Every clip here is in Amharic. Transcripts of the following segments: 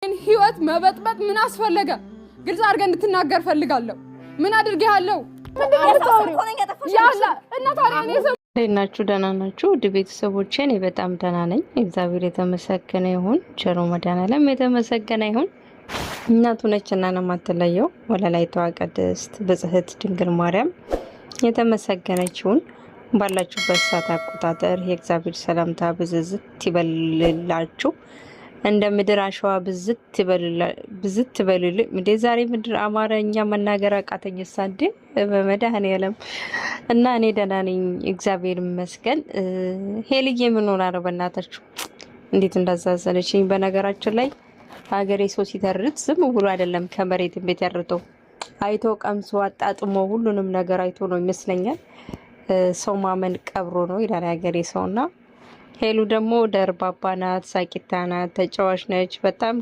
ህይወት መበጥበጥ ምን አስፈልገ ግልጽ አድርገህ እንድትናገር ፈልጋለሁ ምን አድርጌሃለሁ ያላ እና ታሪክ ነው ለናችሁ ደህና ናችሁ ውድ ቤተሰቦቼ እኔ በጣም ደህና ነኝ እግዚአብሔር የተመሰገነ ይሁን ቸሩ መድኃኔዓለም የተመሰገነ ይሁን እናቱ ነችና ነው ማተለየው ወለላይቷ ቅድስት ብጽሕት ድንግል ማርያም የተመሰገነች ይሁን ባላችሁበት ሰዓት አቆጣጠር የእግዚአብሔር ሰላምታ ብዝዝት ይበልላችሁ እንደ ምድር አሸዋ ብዝት ይበልል ምዴ ዛሬ ምድር አማርኛ መናገር አቃተኝ ሳንዴ በመድኃኔዓለም እና እኔ ደህና ነኝ እግዚአብሔር ይመስገን ሄልዬ ምን ሆና ነው በእናታችሁ እንዴት እንዳዛዘነችኝ በነገራችን ላይ ሀገሬ ሰው ሲተርት ዝም ብሎ አይደለም ከመሬት ቤት ያርተው አይቶ ቀምሶ አጣጥሞ ሁሉንም ነገር አይቶ ነው ይመስለኛል ሰው ማመን ቀብሮ ነው ይላል ሀገሬ ሰውና ሄሉ ደግሞ ደርባባ ናት ሳቂታ ናት ተጫዋች ነች በጣም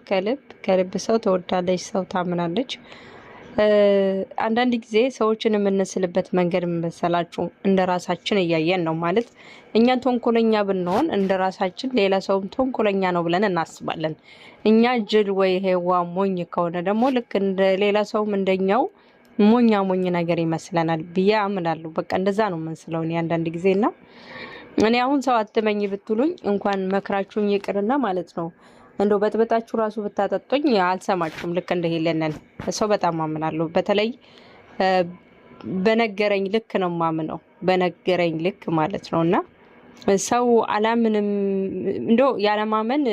ከልብ ሰው ተወዳለች ሰው ታምናለች አንዳንድ ጊዜ ሰዎችን የምንስልበት መንገድ መሰላችሁ እንደራሳችን እያየን ነው ማለት እኛ ተንኮለኛ ብንሆን እንደራሳችን ሌላ ሰውም ተንኮለኛ ነው ብለን እናስባለን እኛ ጅል ወይ ሄዋ ሞኝ ከሆነ ደግሞ ልክ እንደ ሌላ ሰውም እንደኛው ሞኝ ነገር ይመስለናል ብዬ አምናለሁ በቃ እንደዛ ነው የምንስለው አንዳንድ ጊዜና እኔ አሁን ሰው አትመኝ ብትሉኝ እንኳን መክራችሁኝ ይቅርና ማለት ነው እንደው በጥብጣችሁ ራሱ ብታጠጡኝ አልሰማችሁም ልክ እንደሄለነን ሰው በጣም አምናለሁ በተለይ በነገረኝ ልክ ነው ማምነው በነገረኝ ልክ ማለት ነውና ሰው አላምንም እንደው ያለማመን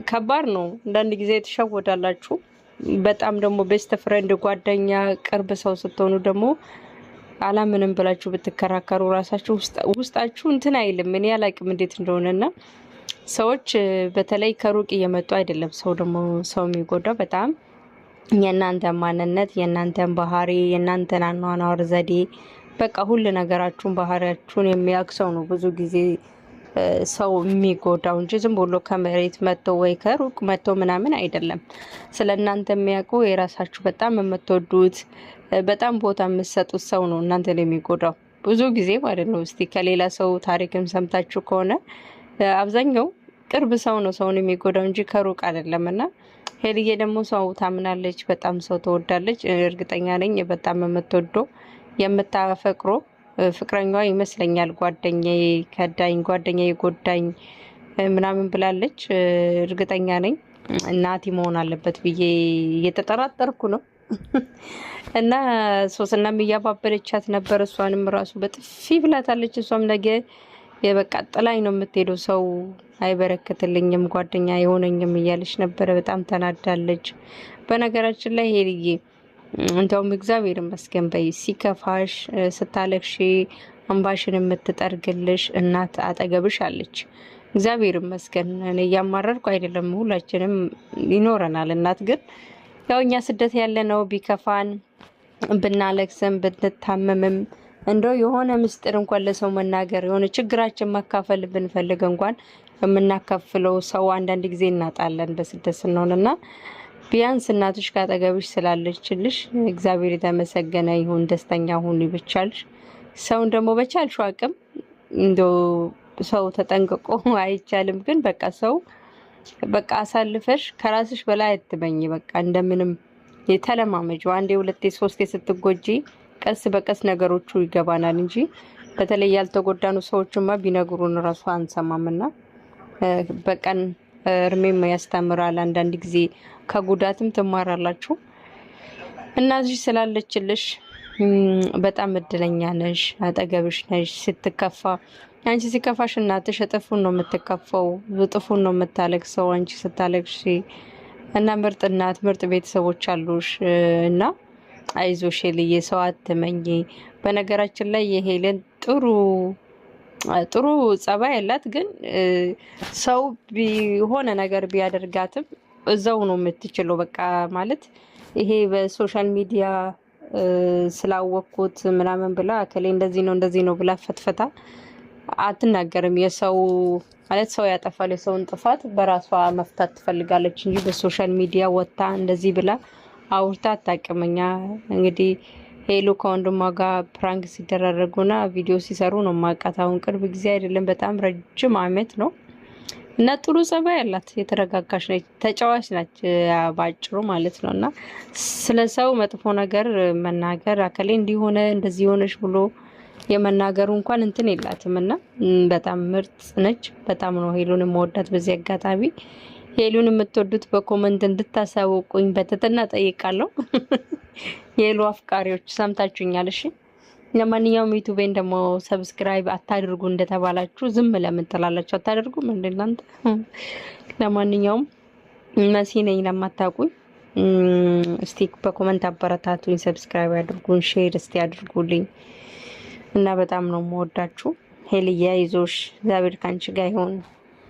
ከባድ ነው አንዳንድ ጊዜ ተሸወዳላችሁ በጣም ደግሞ ቤስት ፍሬንድ ጓደኛ ቅርብ ሰው ስትሆኑ ደግሞ አላምንም ብላችሁ ብትከራከሩ ራሳችሁ ውስጣችሁ እንትን አይልም ምን ያላቅም እንዴት እንደሆነና ሰዎች በተለይ ከሩቅ እየመጡ አይደለም ሰው ደግሞ ሰው የሚጎዳው በጣም የእናንተ ማንነት የእናንተን ባህሪ የእናንተን አኗኗር ዘዴ በቃ ሁሉ ነገራችሁን ባህሪያችሁን የሚያክሰው ነው ብዙ ጊዜ ሰው የሚጎዳው እንጂ ዝም ብሎ ከመሬት መጥቶ ወይ ከሩቅ መጥቶ ምናምን አይደለም ስለናንተ የሚያውቁ የራሳችሁ በጣም የምትወዱት በጣም ቦታ የምትሰጡት ሰው ነው እናንተን የሚጎዳው ብዙ ጊዜ ማለት ነው እስቲ ከሌላ ሰው ታሪክም ሰምታችሁ ከሆነ አብዛኛው ቅርብ ሰው ነው ሰውን የሚጎዳው እንጂ ከሩቅ አይደለምና ሄልዬ ደግሞ ሰው ታምናለች በጣም ሰው ተወዳለች እርግጠኛ ነኝ በጣም የምትወደው የምታፈቅረው ፍቅረኛዋ ይመስለኛል ጓደኛዬ ከዳኝ ጓደኛዬ ጎዳኝ ምናምን ብላለች እርግጠኛ ነኝ እናቲ መሆን አለበት ብዬ እየተጠራጠርኩ ነው እና ሶስናም እያባበለቻት ነበር እሷንም ራሱ በጥፊ ብላታለች እሷም ነገ የበቃ ጥላኝ ነው የምትሄደው ሰው አይበረከትልኝም ጓደኛ የሆነኝም እያለች ነበር በጣም ተናዳለች በነገራችን ላይ ሄልዬ እንደውም እግዚአብሔር ይመስገን በይ ሲከፋሽ ስታለቅሺ እንባሽን የምትጠርግልሽ እናት አጠገብሽ አለች እግዚአብሔር ይመስገን እኔ ያማረርኩ አይደለም ሁላችንም ይኖረናል እናት ግን ያው እኛ ስደት ያለ ነው ቢከፋን ብናለቅስም ብንታመምም እንደው የሆነ ምስጢር እንኳን ለሰው መናገር የሆነ ችግራችን መካፈል ብንፈልግ እንኳን የምናከፍለው ሰው አንዳንድ ጊዜ እናጣለን በስደት ስንሆንና ቢያንስ እናትሽ ካጠገብሽ ስላለችልሽ እግዚአብሔር የተመሰገነ ይሁን ደስተኛ ሁኑ ይብቻልሽ ሰውን ደግሞ በቻልሽው አቅም እንደው ሰው ተጠንቅቆ አይቻልም ግን በቃ ሰው በቃ አሳልፈሽ ከራስሽ በላይ አትመኝ በቃ እንደምንም የተለማመጂው አንዴ ሁለቴ ሶስቴ ስትጎጂ ቀስ በቀስ ነገሮቹ ይገባናል እንጂ በተለይ ያልተጎዳኑ ሰዎችማ ቢነግሩን ራሱ አንሰማምና በቀን እርሜም ያስተምራል አንዳንድ ጊዜ ከጉዳትም ትማራላችሁ እናዚህ ስላለችልሽ በጣም እድለኛ ነሽ አጠገብሽ ነሽ ስትከፋ አንቺ ሲከፋሽ እናትሽ እጥፉን ነው የምትከፋው እጥፉን ነው የምታለቅሰው አንቺ ስታለቅሺ እና ምርጥ እናት ምርጥ ቤተሰቦች አሉሽ እና አይዞሽ ሄልዬ ሰው አትመኝ በነገራችን ላይ የሄለን ጥሩ ጸባይ ያላት ግን ሰው ቢሆነ ነገር ቢያደርጋትም እዛው ነው የምትችለው በቃ ማለት ይሄ በሶሻል ሚዲያ ስላወቅኩት ምናምን ብላ ከሌ እንደዚህ ነው ብላ ፈትፈታ አትናገርም የሰው ማለት ሰው ያጠፋል የሰውን ጥፋት በራሷ መፍታት ትፈልጋለች እንጂ በሶሻል ሚዲያ ወጣ እንደዚህ ብላ አውርታ አታውቅምኛ እንግዲህ ሄሉ ከወንድሟ ጋር ፕራንክ ሲደረጉና ቪዲዮ ሲሰሩ ነው ማቃት አሁን ቅርብ ጊዜ አይደለም በጣም ረጅም አመት ነው እና ጥሩ ጸባይ ያላት የተረጋጋች ነች፣ ተጫዋች ነች ባጭሩ ማለት ነው። እና ስለ ሰው መጥፎ ነገር መናገር አከሌ እንዲሆነ እንደዚህ ሆነሽ ብሎ የመናገሩ እንኳን እንትን የላትም። እና በጣም ምርጥ ነች። በጣም ነው ሄሉን መወዳት። በዚህ አጋጣሚ ሄሉን የምትወዱት በኮመንት እንድታሳውቁኝ በትህትና ጠይቃለሁ። የሄሉ አፍቃሪዎች ሰምታችሁኛል። እሺ ለማንኛውም ዩቲዩቤን ደግሞ ሰብስክራይብ አታድርጉ እንደተባላችሁ ዝም ለምን ትላላችሁ? አታደርጉም እንደ እናንተ። ለማንኛውም መሲ ነኝ ለማታውቁኝ፣ እስቲ በኮመንት አበረታቱኝ፣ ሰብስክራይብ አድርጉኝ፣ ሼር እስቲ አድርጉልኝ እና በጣም ነው የምወዳችሁ። ሄልያ ይዞሽ እግዚአብሔር ካንቺ ጋር ይሁን።